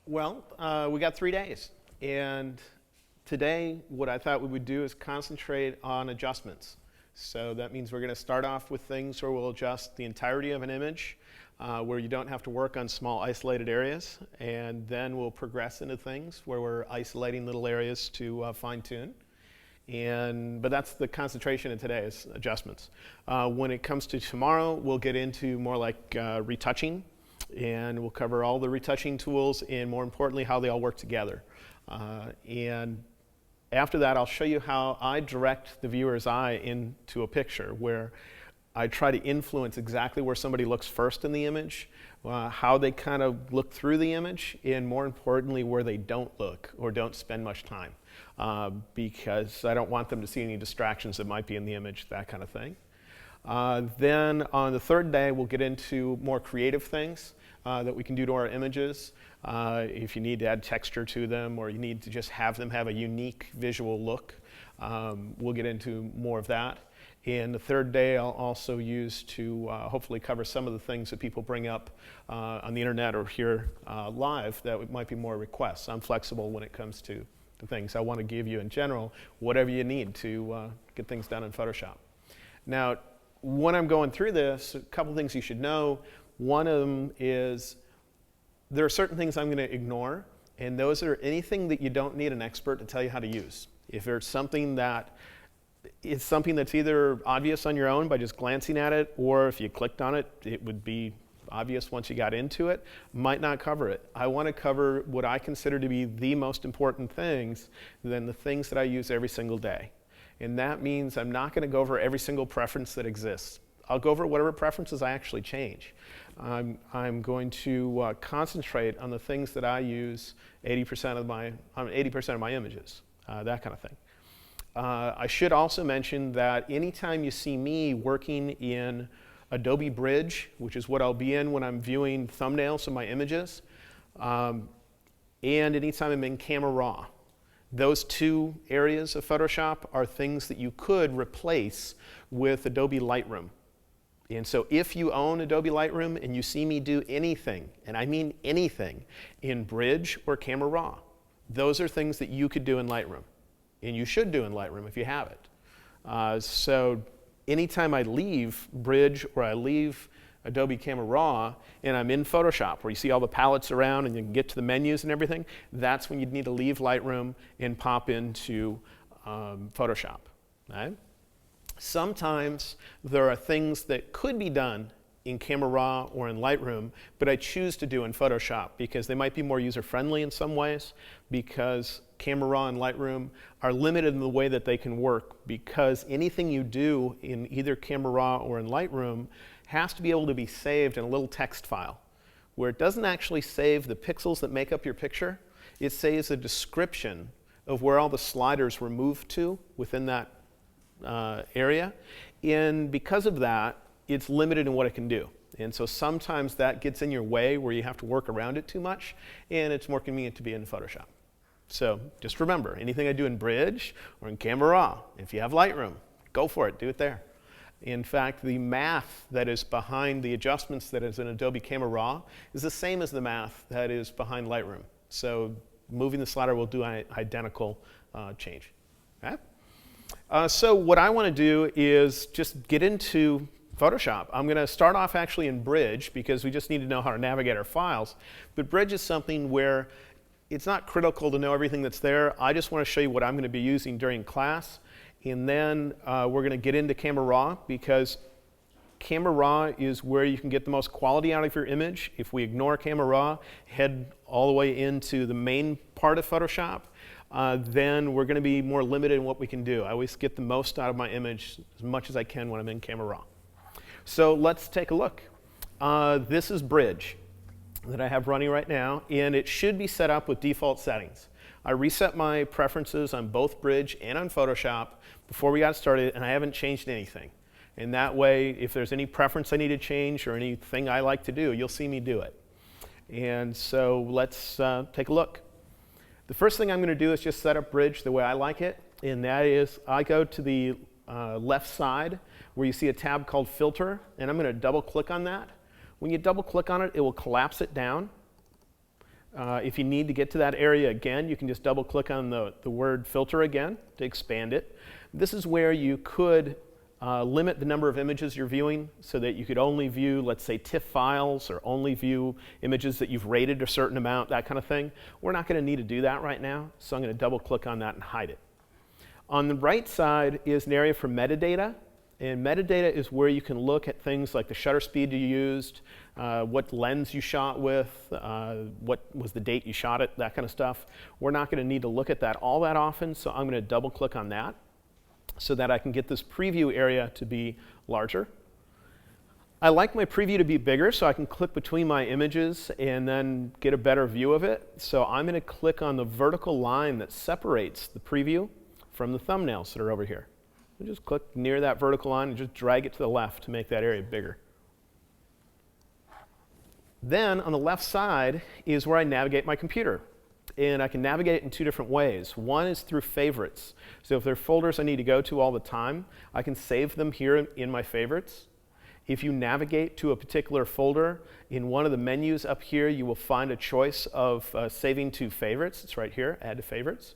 Well, we got 3 days. And today, what I thought we would do is concentrate on adjustments. So that means we're going to start off with things where we'll adjust the entirety of an image, where you don't have to work on small isolated areas. And then we'll progress into things where we're isolating little areas to fine tune. But that's the concentration in today is adjustments. When it comes to tomorrow, we'll get into more like retouching. And we'll cover all the retouching tools and, more importantly, how they all work together. And after that, I'll show you how I direct the viewer's eye into a picture, where I try to influence exactly where somebody looks first in the image, how they kind of look through the image, and more importantly, where they don't look or don't spend much time, because I don't want them to see any distractions that might be in the image, that kind of thing. Then on the third day, we'll get into more creative things that we can do to our images. If you need to add texture to them, or you need to just have them have a unique visual look, we'll get into more of that. And the third day, I'll also use to hopefully cover some of the things that people bring up on the internet or here live that might be more requests. I'm flexible when it comes to the things. I want to give you, in general, whatever you need to get things done in Photoshop. Now, when I'm going through this, a couple things you should know. One of them is there are certain things I'm going to ignore, and those are anything that you don't need an expert to tell you how to use. If there's something that is something that's either obvious on your own by just glancing at it, or if you clicked on it, it would be obvious once you got into it, might not cover it. I want to cover what I consider to be the most important things, than the things that I use every single day. And that means I'm not going to go over every single preference that exists. I'll go over whatever preferences I actually change. I'm going to concentrate on the things that I use 80% of my images, that kind of thing. I should also mention that anytime you see me working in Adobe Bridge, which is what I'll be in when I'm viewing thumbnails of my images, and anytime I'm in Camera Raw, those two areas of Photoshop are things that you could replace with Adobe Lightroom. And so if you own Adobe Lightroom and you see me do anything, and I mean anything, in Bridge or Camera Raw, those are things that you could do in Lightroom. And you should do in Lightroom if you have it. So anytime I leave Bridge or I leave Adobe Camera Raw and I'm in Photoshop, where you see all the palettes around and you can get to the menus and everything, that's when you'd need to leave Lightroom and pop into Photoshop. Right? Sometimes there are things that could be done in Camera Raw or in Lightroom, but I choose to do in Photoshop because they might be more user-friendly in some ways, because Camera Raw and Lightroom are limited in the way that they can work, because anything you do in either Camera Raw or in Lightroom has to be able to be saved in a little text file, where it doesn't actually save the pixels that make up your picture. It saves a description of where all the sliders were moved to within that area. And because of that, it's limited in what it can do. And so sometimes that gets in your way where you have to work around it too much, and it's more convenient to be in Photoshop. So just remember, anything I do in Bridge or in Camera Raw, if you have Lightroom, go for it, do it there. In fact, the math that is behind the adjustments that is in Adobe Camera Raw is the same as the math that is behind Lightroom. So moving the slider will do an identical change. Okay? So what I want to do is just get into Photoshop. I'm going to start off actually in Bridge, because we just need to know how to navigate our files. But Bridge is something where it's not critical to know everything that's there. I just want to show you what I'm going to be using during class. And then we're going to get into Camera Raw, because Camera Raw is where you can get the most quality out of your image. If we ignore Camera Raw, head all the way into the main part of Photoshop, then we're going to be more limited in what we can do. I always get the most out of my image as much as I can when I'm in Camera Raw. So let's take a look. This is Bridge that I have running right now, and it should be set up with default settings. I reset my preferences on both Bridge and on Photoshop before we got started, and I haven't changed anything. And that way, if there's any preference I need to change or anything I like to do, you'll see me do it. And so let's take a look. The first thing I'm going to do is just set up Bridge the way I like it, and that is I go to the left side where you see a tab called Filter, and I'm going to double click on that. When you double click on it, it will collapse it down. If you need to get to that area again, you can just double click on the word filter again to expand it. This is where you could limit the number of images you're viewing so that you could only view, let's say, TIFF files or only view images that you've rated a certain amount, that kind of thing. We're not going to need to do that right now, so I'm going to double click on that and hide it. On the right side is an area for metadata, and metadata is where you can look at things like the shutter speed you used, what lens you shot with, what was the date you shot it, that kind of stuff. We're not going to need to look at that all that often, so I'm going to double click on that so that I can get this preview area to be larger. I like my preview to be bigger so I can click between my images and then get a better view of it. So I'm going to click on the vertical line that separates the preview from the thumbnails that are over here. I just click near that vertical line and just drag it to the left to make that area bigger. Then on the left side is where I navigate my computer. And I can navigate it in two different ways. One is through favorites. So if there are folders I need to go to all the time, I can save them here in my favorites. If you navigate to a particular folder, in one of the menus up here, you will find a choice of saving to favorites. It's right here, add to favorites.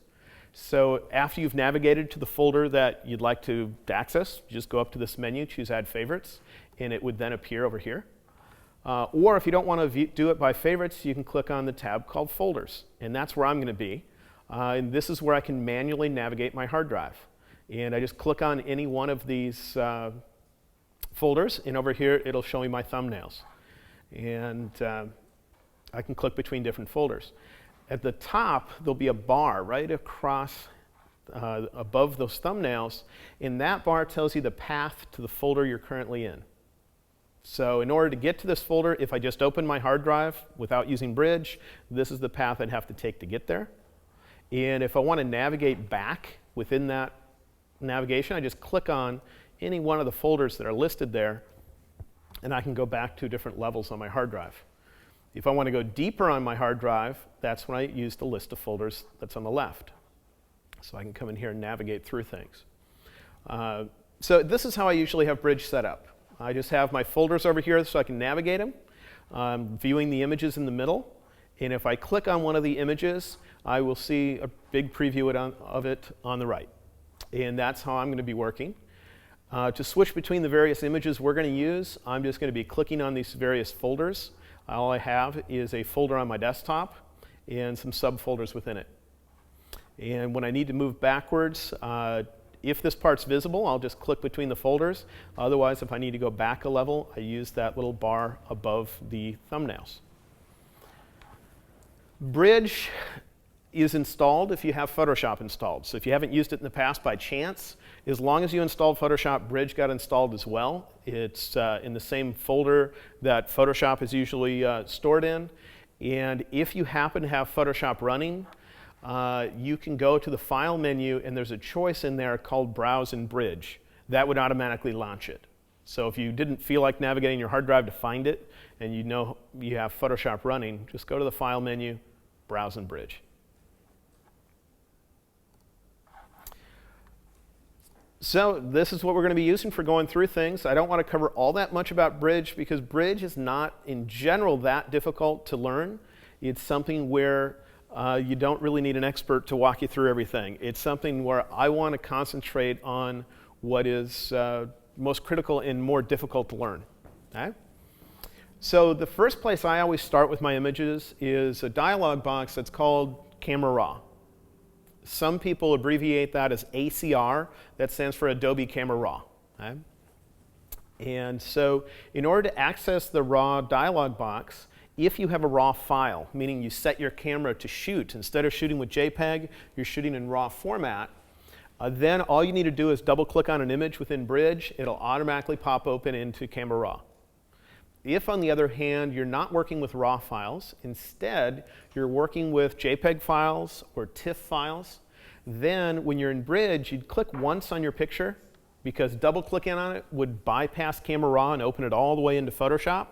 So after you've navigated to the folder that you'd like to access, you just go up to this menu, choose Add Favorites, and it would then appear over here. Or if you don't want to do it by favorites, you can click on the tab called Folders, and that's where I'm going to be. And this is where I can manually navigate my hard drive. And I just click on any one of these folders, and over here it'll show me my thumbnails. And I can click between different folders. At the top, there'll be a bar right across above those thumbnails, and that bar tells you the path to the folder you're currently in. So in order to get to this folder, if I just open my hard drive without using Bridge, this is the path I'd have to take to get there. And if I want to navigate back within that navigation, I just click on any one of the folders that are listed there, and I can go back to different levels on my hard drive. If I want to go deeper on my hard drive, that's when I use the list of folders that's on the left. So I can come in here and navigate through things. So this is how I usually have Bridge set up. I just have my folders over here so I can navigate them, viewing the images in the middle. And if I click on one of the images, I will see a big preview of it on the right. And that's how I'm going to be working. To switch between the various images we're going to use, I'm just going to be clicking on these various folders. All I have is a folder on my desktop and some subfolders within it. And when I need to move backwards, if this part's visible, I'll just click between the folders. Otherwise, if I need to go back a level, I use that little bar above the thumbnails. Bridge is installed if you have Photoshop installed. So if you haven't used it in the past by chance, as long as you installed Photoshop, Bridge got installed as well. It's in the same folder that Photoshop is usually stored in. And if you happen to have Photoshop running, you can go to the File menu, and there's a choice in there called Browse in Bridge. That would automatically launch it. So if you didn't feel like navigating your hard drive to find it, and you know you have Photoshop running, just go to the File menu, Browse in Bridge. So this is what we're going to be using for going through things. I don't want to cover all that much about Bridge because Bridge is not, in general, that difficult to learn. It's something where you don't really need an expert to walk you through everything. It's something where I want to concentrate on what is most critical and more difficult to learn. Okay? So the first place I always start with my images is a dialog box that's called Camera Raw. Some people abbreviate that as ACR. That stands for Adobe Camera Raw. Okay? And so in order to access the RAW dialog box, if you have a RAW file, meaning you set your camera to shoot, instead of shooting with JPEG, you're shooting in RAW format, then all you need to do is double click on an image within Bridge. It'll automatically pop open into Camera Raw. If, on the other hand, you're not working with RAW files, instead you're working with JPEG files or TIFF files, then when you're in Bridge, you'd click once on your picture because double clicking on it would bypass Camera Raw and open it all the way into Photoshop.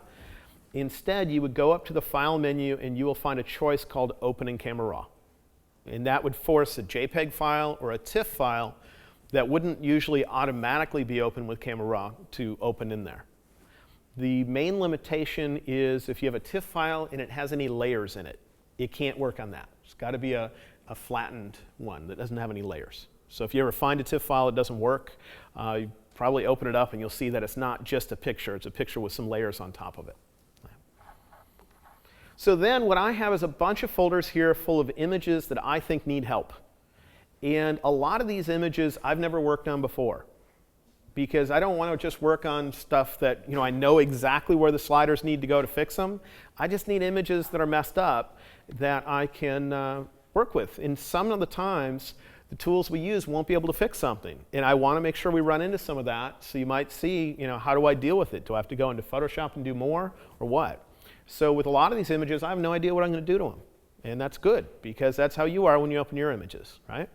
Instead, you would go up to the File menu and you will find a choice called Open in Camera Raw. And that would force a JPEG file or a TIFF file that wouldn't usually automatically be open with Camera Raw to open in there. The main limitation is if you have a TIFF file and it has any layers in it. It can't work on that. It's got to be a flattened one that doesn't have any layers. So if you ever find a TIFF file that doesn't work, you probably open it up and you'll see that it's not just a picture. It's a picture with some layers on top of it. So then what I have is a bunch of folders here full of images that I think need help. And a lot of these images I've never worked on before, because I don't want to just work on stuff that I know exactly where the sliders need to go to fix them. I just need images that are messed up that I can work with. And some of the times, the tools we use won't be able to fix something. And I want to make sure we run into some of that. So you might see, how do I deal with it? Do I have to go into Photoshop and do more, or what? So with a lot of these images, I have no idea what I'm going to do to them. And that's good, because that's how you are when you open your images, right?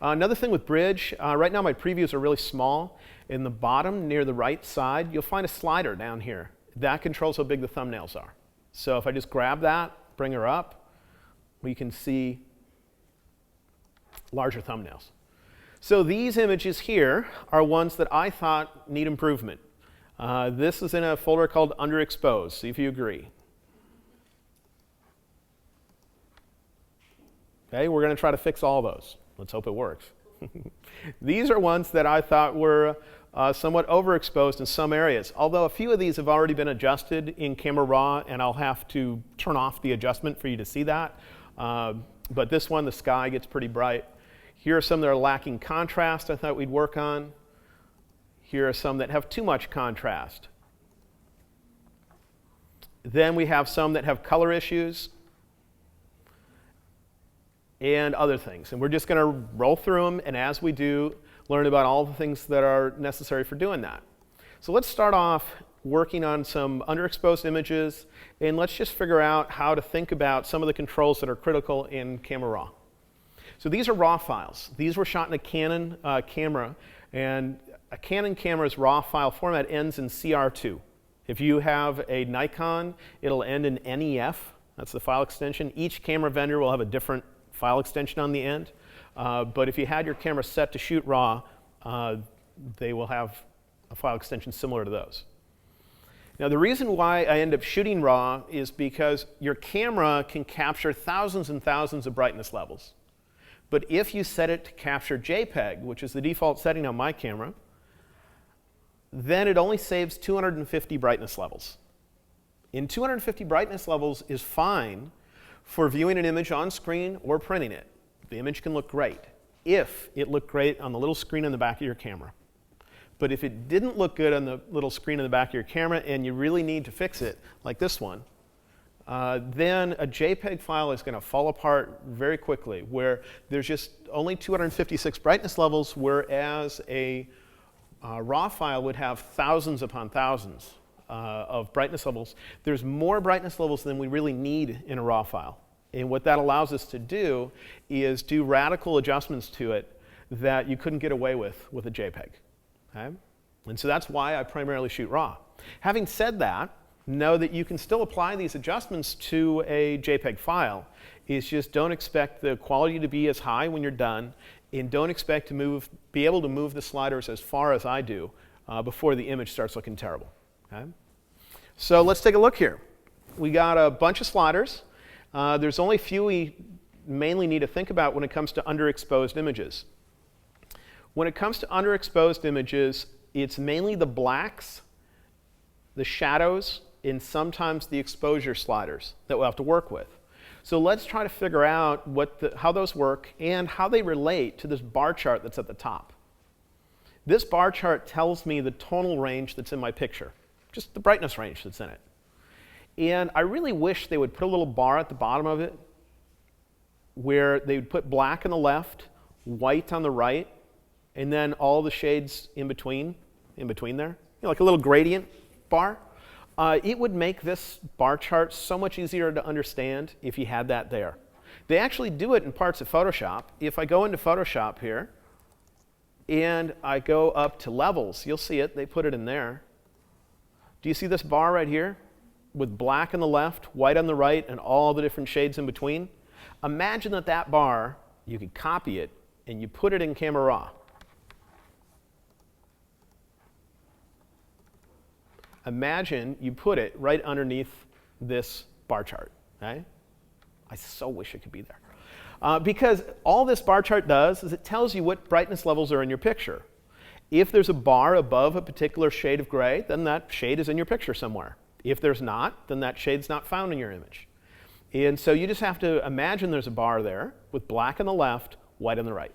Another thing with Bridge, right now my previews are really small. In the bottom, near the right side, you'll find a slider down here. That controls how big the thumbnails are. So if I just grab that, bring her up, we can see larger thumbnails. So these images here are ones that I thought need improvement. This is in a folder called Underexposed. See if you agree. Okay, we're going to try to fix all those. Let's hope it works. These are ones that I thought were somewhat overexposed in some areas, although a few of these have already been adjusted in Camera Raw, and I'll have to turn off the adjustment for you to see that. But this one, the sky gets pretty bright. Here are some that are lacking contrast I thought we'd work on. Here are some that have too much contrast. Then we have some that have color issues and other things. And we're just going to roll through them, and as we do, learn about all the things that are necessary for doing that. So let's start off working on some underexposed images, and let's just figure out how to think about some of the controls that are critical in Camera Raw. So these are RAW files. These were shot in a Canon camera, and a Canon camera's RAW file format ends in CR2. If you have a Nikon, it'll end in NEF. That's the file extension. Each camera vendor will have a different file extension on the end. But if you had your camera set to shoot RAW, they will have a file extension similar to those. Now, the reason why I end up shooting RAW is because your camera can capture thousands and thousands of brightness levels. But if you set it to capture JPEG, which is the default setting on my camera, then it only saves 250 brightness levels. And 250 brightness levels is fine for viewing an image on screen or printing it. The image can look great if it looked great on the little screen in the back of your camera. But if it didn't look good on the little screen in the back of your camera and you really need to fix it, like this one, then a JPEG file is going to fall apart very quickly, where there's just only 256 brightness levels, whereas a RAW file would have thousands upon thousands of brightness levels. There's more brightness levels than we really need in a RAW file. And what that allows us to do is do radical adjustments to it that you couldn't get away with a JPEG. Okay? And so that's why I primarily shoot RAW. Having said that, know that you can still apply these adjustments to a JPEG file. It's just don't expect the quality to be as high when you're done, and don't expect to be able to move the sliders as far as I do before the image starts looking terrible. Okay? So let's take a look here. We got a bunch of sliders. There's only a few we mainly need to think about when it comes to underexposed images. When it comes to underexposed images, it's mainly the blacks, the shadows, and sometimes the exposure sliders that we'll have to work with. So let's try to figure out how those work and how they relate to this bar chart that's at the top. This bar chart tells me the tonal range that's in my picture, just the brightness range that's in it. And I really wish they would put a little bar at the bottom of it where they would put black on the left, white on the right, and then all the shades in between there, like a little gradient bar. It would make this bar chart so much easier to understand if you had that there. They actually do it in parts of Photoshop. If I go into Photoshop here and I go up to levels, you'll see it. They put it in there. Do you see this bar right here with black on the left, white on the right, and all the different shades in between? Imagine that bar, you could copy it and you put it in Camera Raw. Imagine you put it right underneath this bar chart. Okay? I so wish it could be there. Because all this bar chart does is it tells you what brightness levels are in your picture. If there's a bar above a particular shade of gray, then that shade is in your picture somewhere. If there's not, then that shade's not found in your image. And so you just have to imagine there's a bar there with black on the left, white on the right.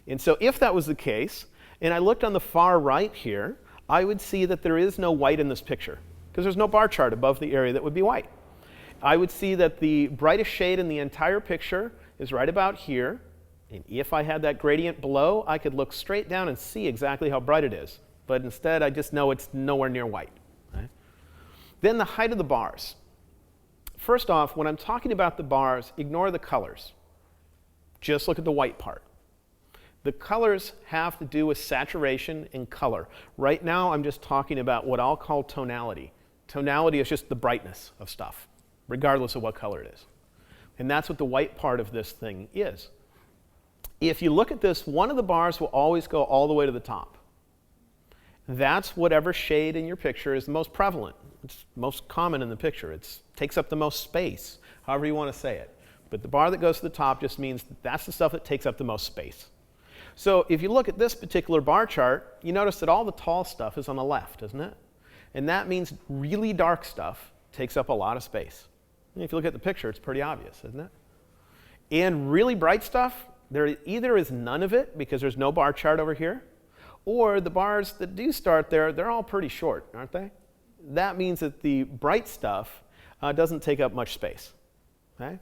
And so if that was the case, and I looked on the far right here, I would see that there is no white in this picture, because there's no bar chart above the area that would be white. I would see that the brightest shade in the entire picture is right about here. And if I had that gradient below, I could look straight down and see exactly how bright it is. But instead, I just know it's nowhere near white. Right? Then the height of the bars. First off, when I'm talking about the bars, ignore the colors. Just look at the white part. The colors have to do with saturation and color. Right now, I'm just talking about what I'll call tonality. Tonality is just the brightness of stuff, regardless of what color it is. And that's what the white part of this thing is. If you look at this, one of the bars will always go all the way to the top. That's whatever shade in your picture is the most prevalent. It's most common in the picture. It takes up the most space, however you want to say it. But the bar that goes to the top just means that's the stuff that takes up the most space. So if you look at this particular bar chart, you notice that all the tall stuff is on the left, isn't it? And that means really dark stuff takes up a lot of space. And if you look at the picture, it's pretty obvious, isn't it? And really bright stuff, there either is none of it because there's no bar chart over here, or the bars that do start there, they're all pretty short, aren't they? That means that the bright stuff doesn't take up much space. Okay?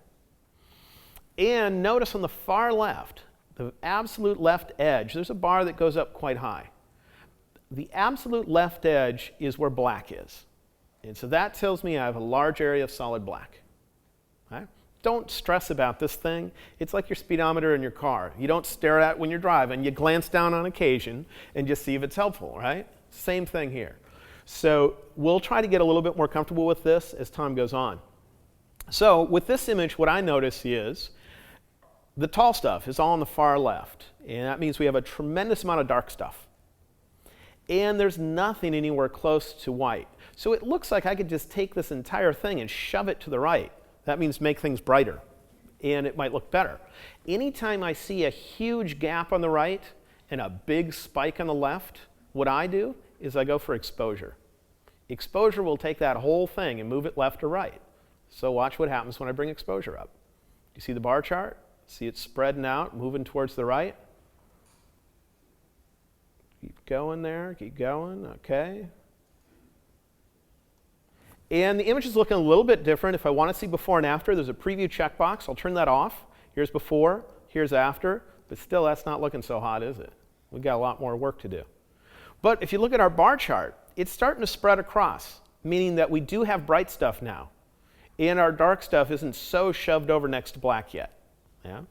And notice on the far left, the absolute left edge, there's a bar that goes up quite high. The absolute left edge is where black is. And so that tells me I have a large area of solid black. Okay? Don't stress about this thing. It's like your speedometer in your car. You don't stare at it when you're driving. You glance down on occasion and just see if it's helpful, right? Same thing here. So we'll try to get a little bit more comfortable with this as time goes on. So with this image, what I notice is the tall stuff is all on the far left. And that means we have a tremendous amount of dark stuff. And there's nothing anywhere close to white. So it looks like I could just take this entire thing and shove it to the right. That means make things brighter, and it might look better. Anytime I see a huge gap on the right and a big spike on the left, what I do is I go for exposure. Exposure will take that whole thing and move it left or right. So watch what happens when I bring exposure up. You see the bar chart? See it spreading out, moving towards the right? Keep going there, keep going, okay. And the image is looking a little bit different. If I want to see before and after, there's a preview checkbox. I'll turn that off. Here's before, here's after. But still, that's not looking so hot, is it? We've got a lot more work to do. But if you look at our bar chart, it's starting to spread across, meaning that we do have bright stuff now. And our dark stuff isn't so shoved over next to black yet. Yeah?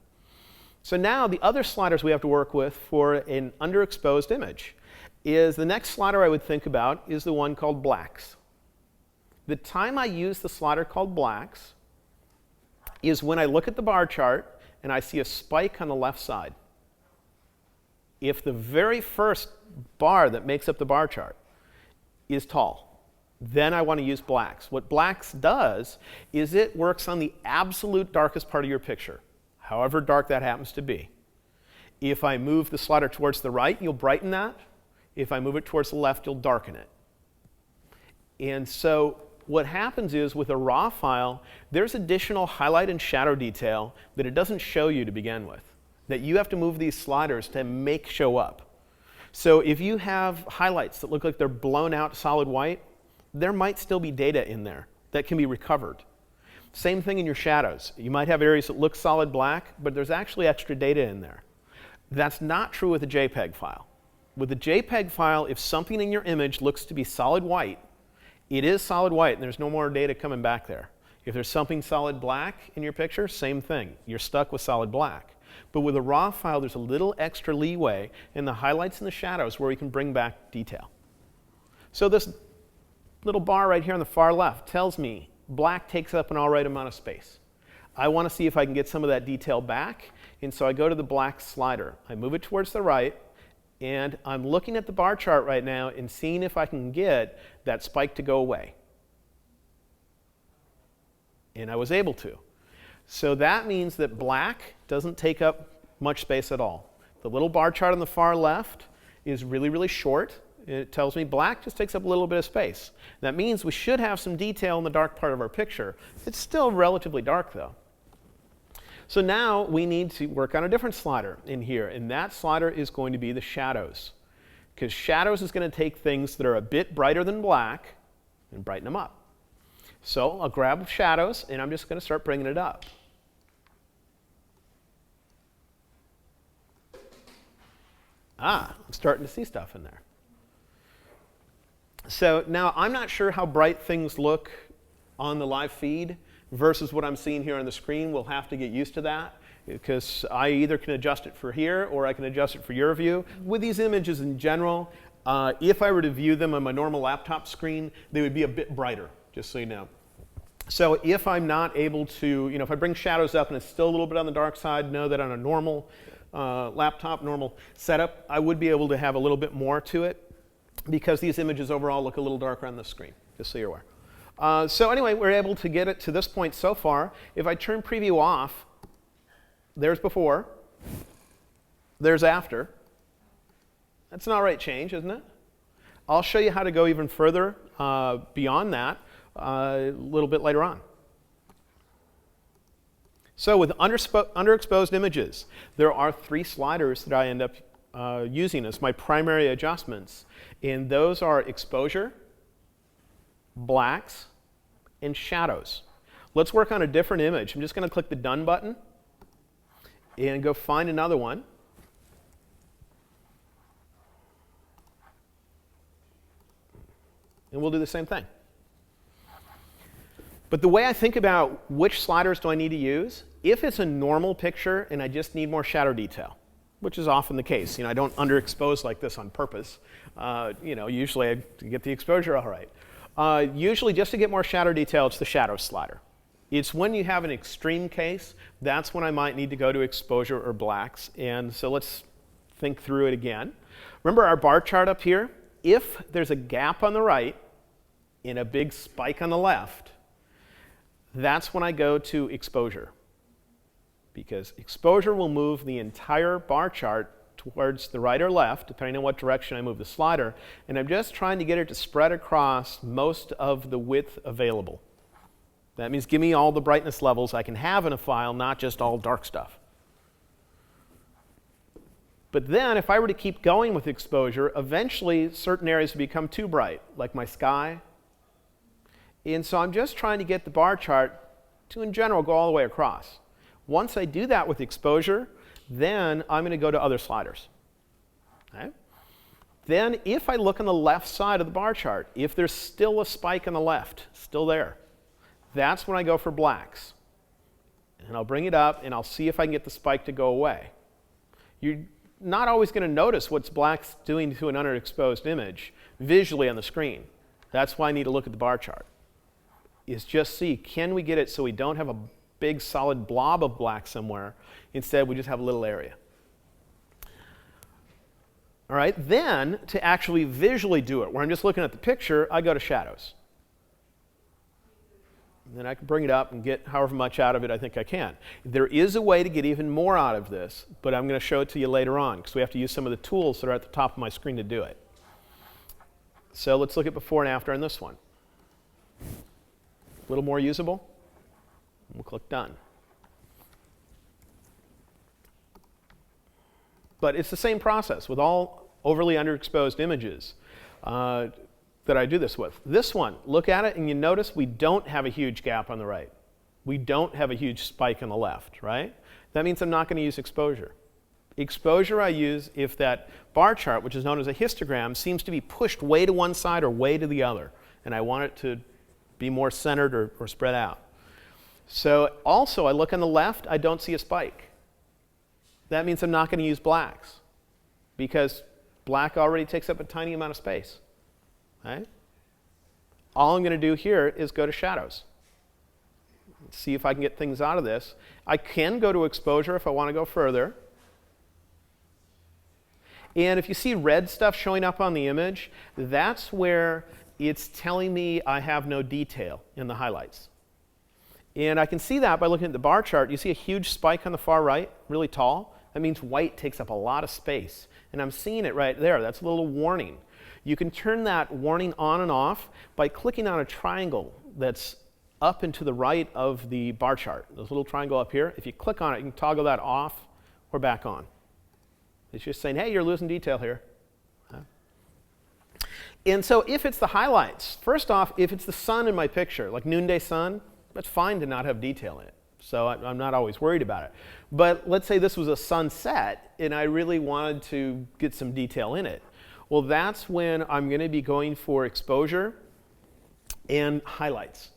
So now the other sliders we have to work with for an underexposed image is the next slider I would think about is the one called blacks. The time I use the slider called blacks is when I look at the bar chart and I see a spike on the left side. If the very first bar that makes up the bar chart is tall, then I want to use blacks. What blacks does is it works on the absolute darkest part of your picture, however dark that happens to be. If I move the slider towards the right, you'll brighten that. If I move it towards the left, you'll darken it. And so what happens is with a raw file, there's additional highlight and shadow detail that it doesn't show you to begin with, that you have to move these sliders to make show up. So if you have highlights that look like they're blown out solid white, there might still be data in there that can be recovered. Same thing in your shadows. You might have areas that look solid black, but there's actually extra data in there. That's not true with a JPEG file. With a JPEG file, if something in your image looks to be solid white, it is solid white, and there's no more data coming back there. If there's something solid black in your picture, same thing. You're stuck with solid black. But with a raw file, there's a little extra leeway in the highlights and the shadows where we can bring back detail. So this little bar right here on the far left tells me black takes up an all right amount of space. I want to see if I can get some of that detail back, and so I go to the black slider. I move it towards the right, and I'm looking at the bar chart right now and seeing if I can get that spike to go away. And I was able to. So that means that black doesn't take up much space at all. The little bar chart on the far left is really, really short. It tells me black just takes up a little bit of space. That means we should have some detail in the dark part of our picture. It's still relatively dark, though. So now we need to work on a different slider in here, and that slider is going to be the shadows. Because shadows is going to take things that are a bit brighter than black and brighten them up. So I'll grab shadows, and I'm just going to start bringing it up. I'm starting to see stuff in there. So now I'm not sure how bright things look on the live feed versus what I'm seeing here on the screen. We'll have to get used to that because I either can adjust it for here or I can adjust it for your view. With these images in general, if I were to view them on my normal laptop screen, they would be a bit brighter, just so you know. So if I'm not able to, if I bring shadows up and it's still a little bit on the dark side, know that on a normal laptop, normal setup, I would be able to have a little bit more to it because these images overall look a little darker on the screen, just so you're aware. So anyway, we're able to get it to this point so far. If I turn preview off, there's before, there's after. That's an all right change, isn't it? I'll show you how to go even further beyond that a little bit later on. So with underexposed images, there are 3 sliders that I end up using as my primary adjustments. And those are exposure, blacks, and shadows. Let's work on a different image. I'm just going to click the Done button and go find another one. And we'll do the same thing. But the way I think about which sliders do I need to use, if it's a normal picture and I just need more shadow detail, which is often the case. I don't underexpose like this on purpose. Usually I get the exposure all right. Usually just to get more shadow detail, it's the shadow slider. It's when you have an extreme case, that's when I might need to go to exposure or blacks. And so let's think through it again. Remember our bar chart up here? If there's a gap on the right and a big spike on the left, that's when I go to exposure. Because exposure will move the entire bar chart towards the right or left, depending on what direction I move the slider. And I'm just trying to get it to spread across most of the width available. That means give me all the brightness levels I can have in a file, not just all dark stuff. But then, if I were to keep going with exposure, eventually certain areas would become too bright, like my sky. And so I'm just trying to get the bar chart to, in general, go all the way across. Once I do that with exposure, then I'm going to go to other sliders. Okay? Then, if I look on the left side of the bar chart, if there's still a spike on the left, still there, that's when I go for blacks. And I'll bring it up, and I'll see if I can get the spike to go away. You're not always going to notice what's blacks doing to an underexposed image visually on the screen. That's why I need to look at the bar chart. Is just see, can we get it so we don't have a big solid blob of black somewhere? Instead, we just have a little area. All right, then to actually visually do it, where I'm just looking at the picture, I go to shadows. And then I can bring it up and get however much out of it I think I can. There is a way to get even more out of this, but I'm going to show it to you later on because we have to use some of the tools that are at the top of my screen to do it. So let's look at before and after on this one. A little more usable. We'll click Done. But it's the same process with all overly underexposed images that I do this with. This one, look at it and you notice we don't have a huge gap on the right. We don't have a huge spike on the left, right? That means I'm not going to use exposure. Exposure I use if that bar chart, which is known as a histogram, seems to be pushed way to one side or way to the other, and I want it to be more centered or spread out. So also, I look on the left, I don't see a spike. That means I'm not going to use blacks because black already takes up a tiny amount of space. Right? All I'm going to do here is go to shadows. See if I can get things out of this. I can go to exposure if I want to go further. And if you see red stuff showing up on the image, that's where it's telling me I have no detail in the highlights. And I can see that by looking at the bar chart. You see a huge spike on the far right, really tall. That means white takes up a lot of space. And I'm seeing it right there. That's a little warning. You can turn that warning on and off by clicking on a triangle that's up and to the right of the bar chart. There's a little triangle up here. If you click on it, you can toggle that off or back on. It's just saying, hey, you're losing detail here. And so if it's the highlights, first off, if it's the sun in my picture, like noonday sun, that's fine to not have detail in it. So I'm not always worried about it. But let's say this was a sunset and I really wanted to get some detail in it. Well, that's when I'm going to be going for exposure and highlights.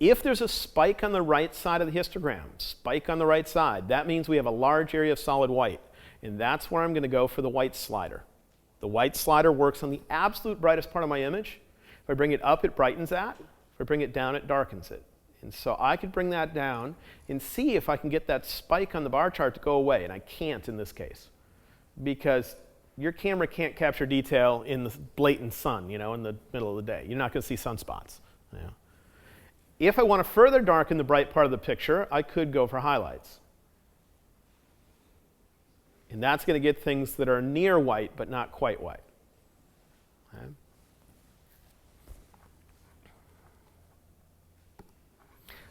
If there's a spike on the right side of the histogram, spike on the right side, that means we have a large area of solid white. And that's where I'm going to go for the white slider. The white slider works on the absolute brightest part of my image. If I bring it up, it brightens that. If I bring it down, it darkens it. And so I could bring that down and see if I can get that spike on the bar chart to go away. And I can't in this case, because your camera can't capture detail in the blatant sun, in the middle of the day. You're not going to see sunspots. If I want to further darken the bright part of the picture, I could go for highlights. And that's going to get things that are near white but not quite white. Okay.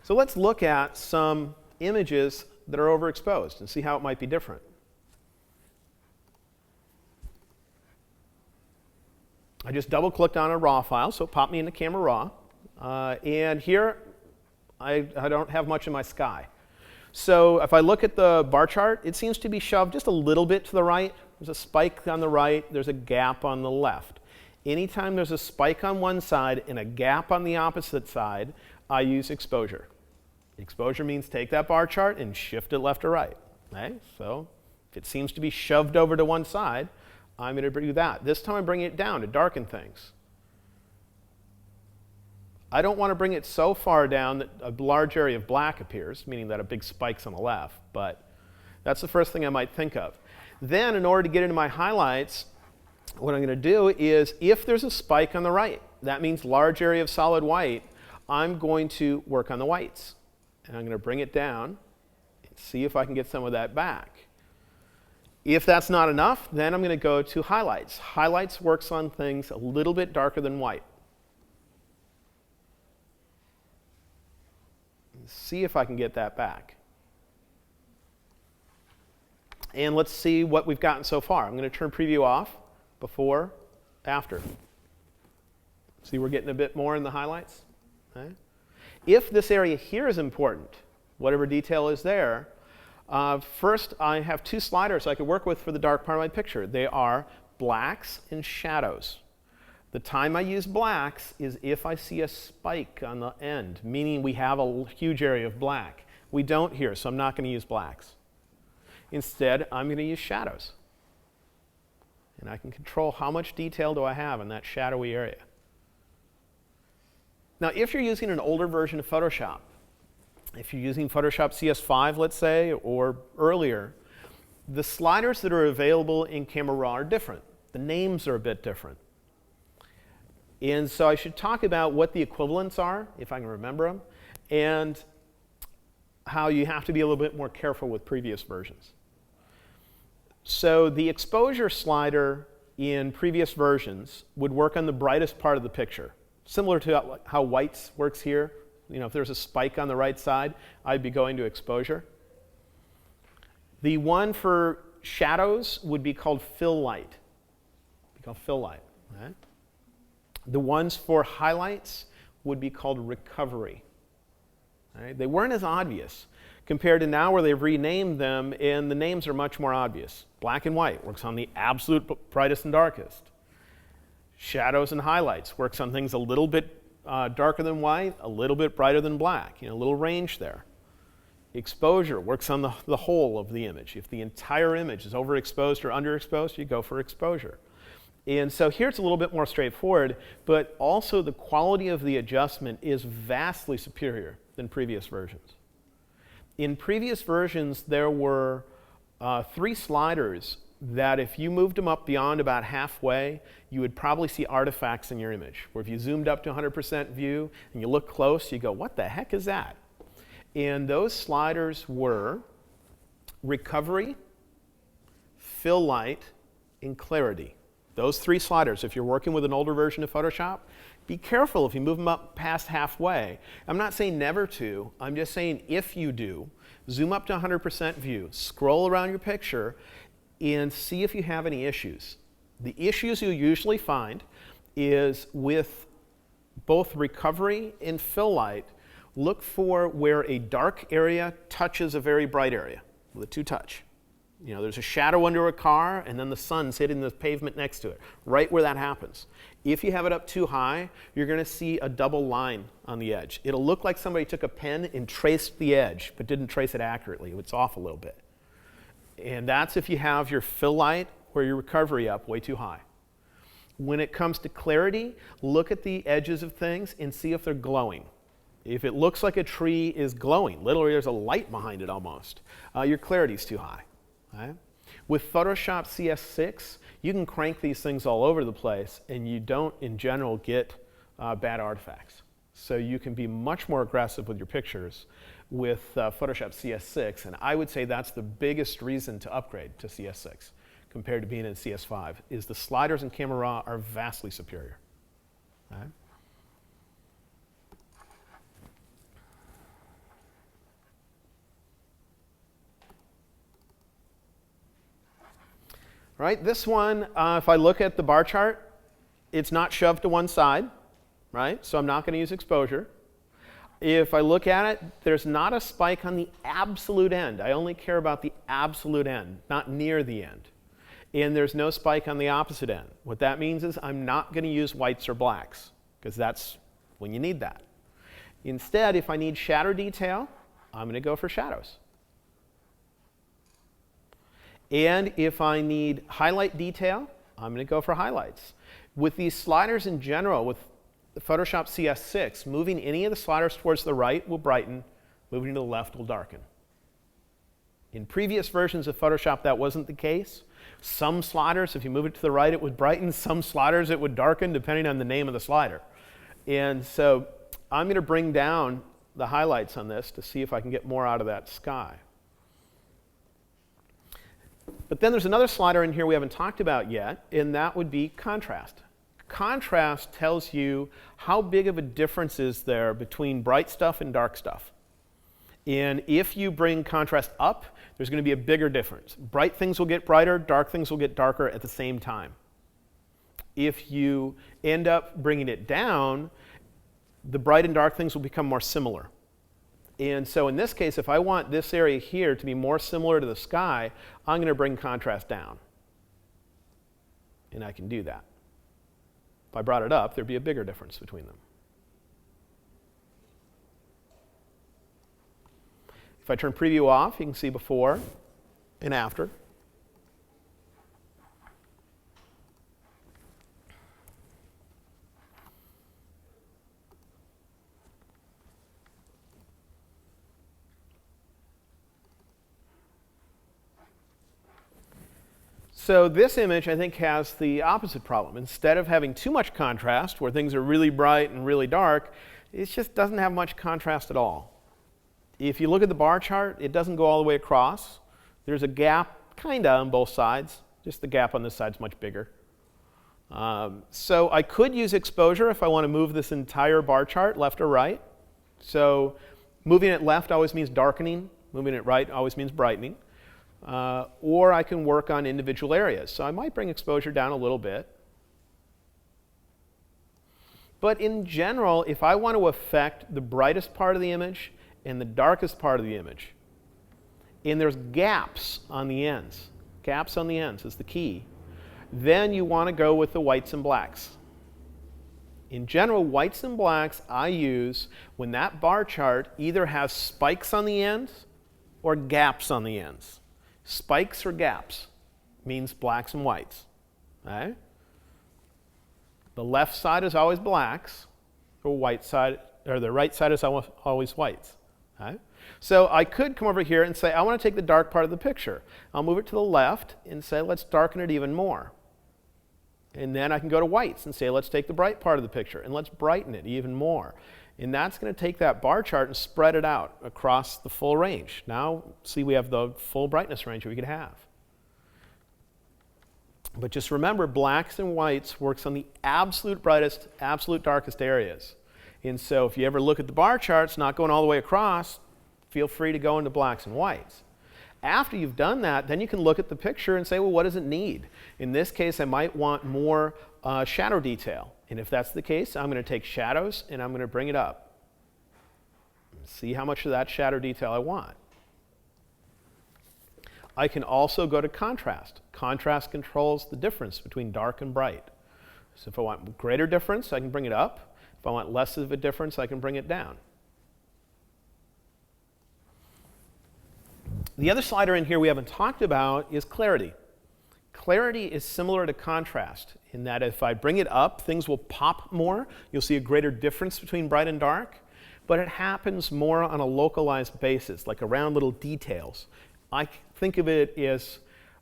So let's look at some images that are overexposed and see how it might be different. I just double-clicked on a RAW file, so it popped me into Camera Raw. And here, I don't have much in my sky. So if I look at the bar chart, it seems to be shoved just a little bit to the right. There's a spike on the right. There's a gap on the left. Anytime there's a spike on one side and a gap on the opposite side, I use exposure. Exposure means take that bar chart and shift it left or right. Okay? So if it seems to be shoved over to one side, I'm going to do that. This time I'm bringing it down to darken things. I don't want to bring it so far down that a large area of black appears, meaning that a big spike's on the left, but that's the first thing I might think of. Then, in order to get into my highlights, what I'm going to do is, if there's a spike on the right, that means large area of solid white, I'm going to work on the whites. And I'm going to bring it down and see if I can get some of that back. If that's not enough, then I'm going to go to highlights. Highlights works on things a little bit darker than white. See if I can get that back. And let's see what we've gotten so far. I'm going to turn preview off, before, after. See, we're getting a bit more in the highlights. Okay. If this area here is important, whatever detail is there, first I have two sliders I could work with for the dark part of my picture. They are blacks and shadows. The time I use blacks is if I see a spike on the end, meaning we have a huge area of black. We don't here, so I'm not going to use blacks. Instead, I'm going to use shadows. And I can control how much detail do I have in that shadowy area. Now, if you're using an older version of Photoshop, if you're using Photoshop CS5, let's say, or earlier, the sliders that are available in Camera Raw are different. The names are a bit different. And so I should talk about what the equivalents are, if I can remember them, and how you have to be a little bit more careful with previous versions. So the exposure slider in previous versions would work on the brightest part of the picture, similar to how whites works here. If there's a spike on the right side, I'd be going to exposure. The one for shadows would be called fill light. Okay? The ones for highlights would be called recovery. Right? They weren't as obvious compared to now where they've renamed them, and the names are much more obvious. Black and white works on the absolute brightest and darkest. Shadows and highlights works on things a little bit darker than white, a little bit brighter than black, a little range there. Exposure works on the whole of the image. If the entire image is overexposed or underexposed, you go for exposure. And so here it's a little bit more straightforward, but also the quality of the adjustment is vastly superior than previous versions. In previous versions, there were 3 sliders that if you moved them up beyond about halfway, you would probably see artifacts in your image. Where if you zoomed up to 100% view and you look close, you go, what the heck is that? And those sliders were recovery, fill light, and clarity. Those three sliders, if you're working with an older version of Photoshop, be careful if you move them up past halfway. I'm not saying never to, I'm just saying if you do, zoom up to 100% view, scroll around your picture, and see if you have any issues. The issues you'll usually find is with both recovery and fill light, look for where a dark area touches a very bright area with a two-touch. You know, there's a shadow under a car, and then the sun's hitting the pavement next to it, right where that happens. If you have it up too high, you're going to see a double line on the edge. It'll look like somebody took a pen and traced the edge, but didn't trace it accurately. It's off a little bit. And that's if you have your fill light or your recovery up way too high. When it comes to clarity, look at the edges of things and see if they're glowing. If it looks like a tree is glowing, literally there's a light behind it almost, your clarity's too high. Right? With Photoshop CS6, you can crank these things all over the place and you don't, in general, get bad artifacts. So you can be much more aggressive with your pictures with Photoshop CS6, and I would say that's the biggest reason to upgrade to CS6 compared to being in CS5, is the sliders in Camera Raw are vastly superior. Right? Right, this one, if I look at the bar chart, it's not shoved to one side, right? So I'm not going to use exposure. If I look at it, there's not a spike on the absolute end. I only care about the absolute end, not near the end. And there's no spike on the opposite end. What that means is I'm not going to use whites or blacks, because that's when you need that. Instead, if I need shadow detail, I'm going to go for shadows. And if I need highlight detail, I'm going to go for highlights. With these sliders in general, with Photoshop CS6, moving any of the sliders towards the right will brighten, moving to the left will darken. In previous versions of Photoshop, that wasn't the case. Some sliders, if you move it to the right, it would brighten. Some sliders, it would darken, depending on the name of the slider. And so I'm going to bring down the highlights on this to see if I can get more out of that sky. But then there's another slider in here we haven't talked about yet, and that would be contrast. Contrast tells you how big of a difference is there between bright stuff and dark stuff. And if you bring contrast up, there's going to be a bigger difference. Bright things will get brighter, dark things will get darker at the same time. If you end up bringing it down, the bright and dark things will become more similar. And so in this case, if I want this area here to be more similar to the sky, I'm going to bring contrast down. And I can do that. If I brought it up, there'd be a bigger difference between them. If I turn preview off, you can see before and after. So this image, I think, has the opposite problem. Instead of having too much contrast, where things are really bright and really dark, it just doesn't have much contrast at all. If you look at the bar chart, it doesn't go all the way across. There's a gap, kind of, on both sides. Just the gap on this side is much bigger. So I could use exposure if I want to move this entire bar chart left or right. So moving it left always means darkening. Moving it right always means brightening. Or I can work on individual areas. So I might bring exposure down a little bit. But in general, if I want to affect the brightest part of the image and the darkest part of the image, and there's gaps on the ends is the key, then you want to go with the whites and blacks. In general, whites and blacks I use when that bar chart either has spikes on the ends or gaps on the ends. Spikes or gaps means blacks and whites. Okay? The left side is always blacks, or white side, or the right side is always whites. Okay? So I could come over here and say, I want to take the dark part of the picture. I'll move it to the left and say, let's darken it even more. And then I can go to whites and say, let's take the bright part of the picture and let's brighten it even more. And that's going to take that bar chart and spread it out across the full range. Now, see, we have the full brightness range that we could have. But just remember, blacks and whites works on the absolute brightest, absolute darkest areas. And so if you ever look at the bar charts, not going all the way across, feel free to go into blacks and whites. After you've done that, then you can look at the picture and say, well, what does it need? In this case, I might want more shadow detail. And if that's the case, I'm going to take shadows and I'm going to bring it up. See how much of that shadow detail I want. I can also go to contrast. Contrast controls the difference between dark and bright. So if I want greater difference, I can bring it up. If I want less of a difference, I can bring it down. The other slider in here we haven't talked about is clarity. Clarity is similar to contrast in that if I bring it up, things will pop more. You'll see a greater difference between bright and dark, but it happens more on a localized basis, like around little details. I think of it as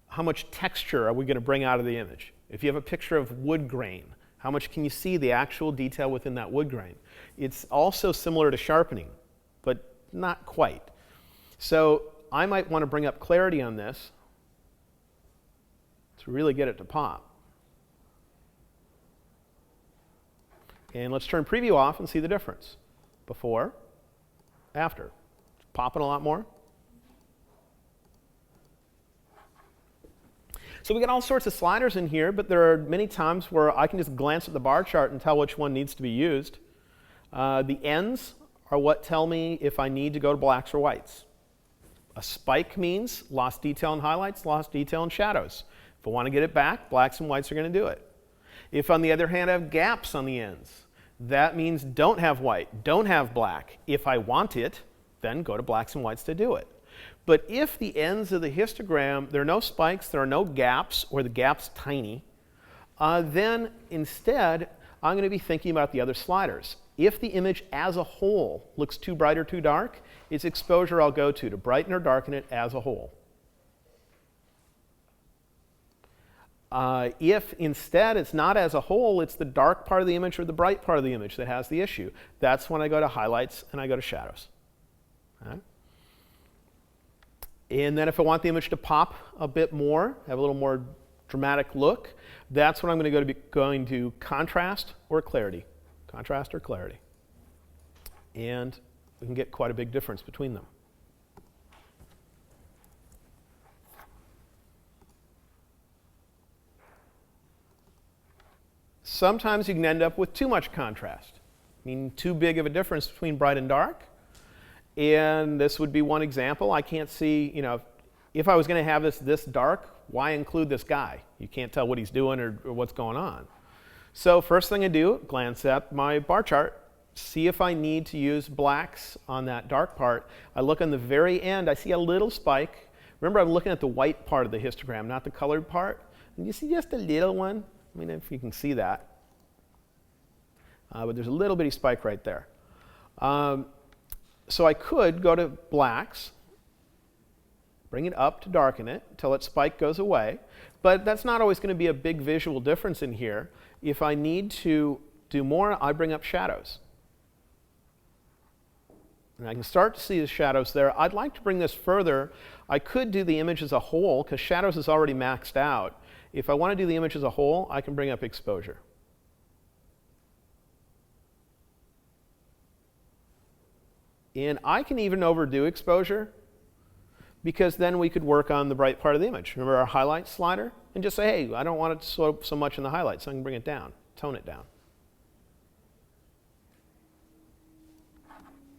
how much texture are we going to bring out of the image. If you have a picture of wood grain, how much can you see the actual detail within that wood grain? It's also similar to sharpening, but not quite. So I might want to bring up clarity on this to really get it to pop. And let's turn preview off and see the difference. Before, after. It's popping a lot more. So we got all sorts of sliders in here, but there are many times where I can just glance at the bar chart and tell which one needs to be used. The ends are what tell me if I need to go to blacks or whites. A spike means lost detail in highlights, lost detail in shadows. If I want to get it back, blacks and whites are going to do it. If, on the other hand, I have gaps on the ends, that means don't have white, don't have black. If I want it, then go to blacks and whites to do it. But if the ends of the histogram, there are no spikes, there are no gaps, or the gap's tiny, then instead, I'm going to be thinking about the other sliders. If the image as a whole looks too bright or too dark, it's exposure I'll go to brighten or darken it as a whole. If instead it's not as a whole, it's the dark part of the image or the bright part of the image that has the issue. That's when I go to highlights and I go to shadows. Okay? And then if I want the image to pop a bit more, have a little more dramatic look, that's when I'm going to go to contrast or clarity. Contrast or clarity. And we can get quite a big difference between them. Sometimes you can end up with too much contrast, meaning too big of a difference between bright and dark. And this would be one example. I can't see, if I was going to have this dark, why include this guy? You can't tell what he's doing or what's going on. So first thing I do, glance at my bar chart, see if I need to use blacks on that dark part. I look on the very end, I see a little spike. Remember, I'm looking at the white part of the histogram, not the colored part. And you see just a little one. I mean, if you can see that. But there's a little bitty spike right there. So I could go to blacks, bring it up to darken it until that spike goes away. But that's not always going to be a big visual difference in here. If I need to do more, I bring up shadows. And I can start to see the shadows there. I'd like to bring this further. I could do the image as a whole, because shadows is already maxed out. If I want to do the image as a whole, I can bring up exposure. And I can even overdo exposure, because then we could work on the bright part of the image. Remember our highlight slider? And just say, hey, I don't want it so much in the highlights, so I can bring it down, tone it down.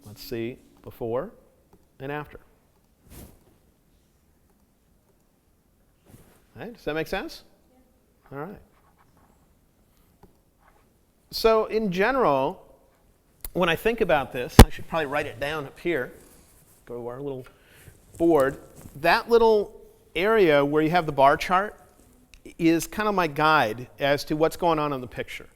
Let's see before and after. All right, does that make sense? Yeah. All right. So in general, when I think about this, I should probably write it down up here. Go to our little board. That little area where you have the bar chart is kind of my guide as to what's going on in the picture.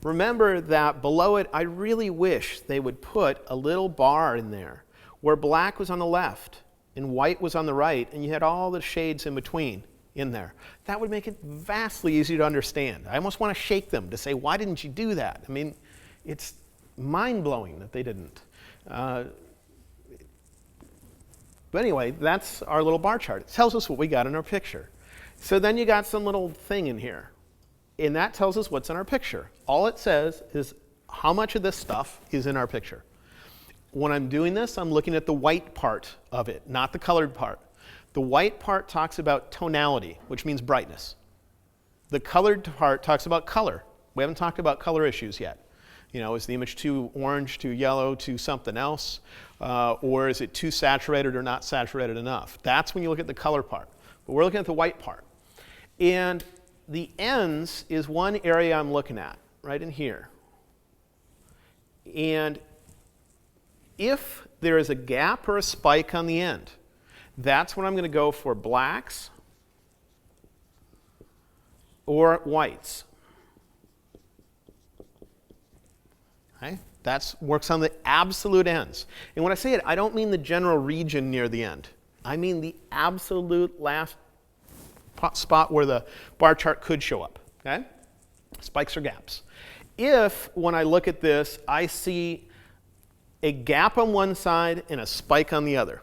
Remember that below it, I really wish they would put a little bar in there where black was on the left and white was on the right, and you had all the shades in between in there. That would make it vastly easier to understand. I almost want to shake them to say, why didn't you do that? I mean, it's mind-blowing that they didn't. But anyway, that's our little bar chart. It tells us what we got in our picture. So then you got some little thing in here, and that tells us what's in our picture. All it says is how much of this stuff is in our picture. When I'm doing this, I'm looking at the white part of it, not the colored part. The white part talks about tonality, which means brightness. The colored part talks about color. We haven't talked about color issues yet. You know, is the image too orange, too yellow, too something else? Or is it too saturated or not saturated enough? That's when you look at the color part. But we're looking at the white part. And the ends is one area I'm looking at, right in here. And if there is a gap or a spike on the end, that's when I'm going to go for blacks or whites. Okay? That works on the absolute ends. And when I say it, I don't mean the general region near the end. I mean the absolute last spot where the bar chart could show up. Okay? Spikes or gaps. If, when I look at this, I see a gap on one side and a spike on the other.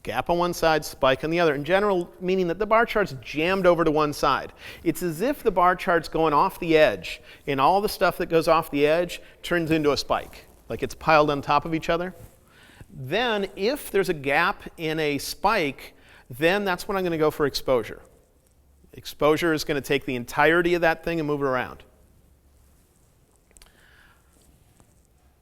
Gap on one side, spike on the other. In general, meaning that the bar chart's jammed over to one side. It's as if the bar chart's going off the edge, and all the stuff that goes off the edge turns into a spike, like it's piled on top of each other. Then, if there's a gap in a spike, then that's when I'm going to go for exposure. Exposure is going to take the entirety of that thing and move it around.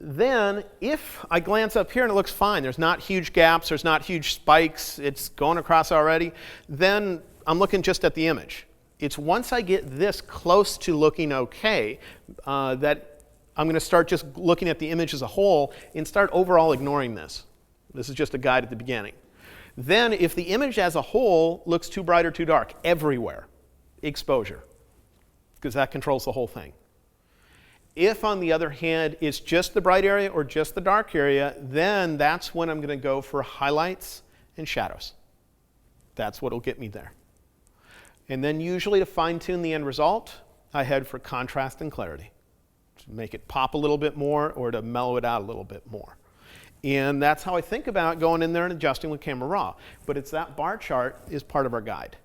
Then, if I glance up here and it looks fine, there's not huge gaps, there's not huge spikes, it's going across already, then I'm looking just at the image. It's once I get this close to looking okay that I'm going to start just looking at the image as a whole and start overall ignoring this. This is just a guide at the beginning. Then, if the image as a whole looks too bright or too dark, everywhere, exposure, because that controls the whole thing. If, on the other hand, it's just the bright area or just the dark area, then that's when I'm going to go for highlights and shadows. That's what will get me there. And then usually to fine-tune the end result, I head for contrast and clarity, to make it pop a little bit more or to mellow it out a little bit more. And that's how I think about going in there and adjusting with Camera Raw. But it's that bar chart is part of our guide.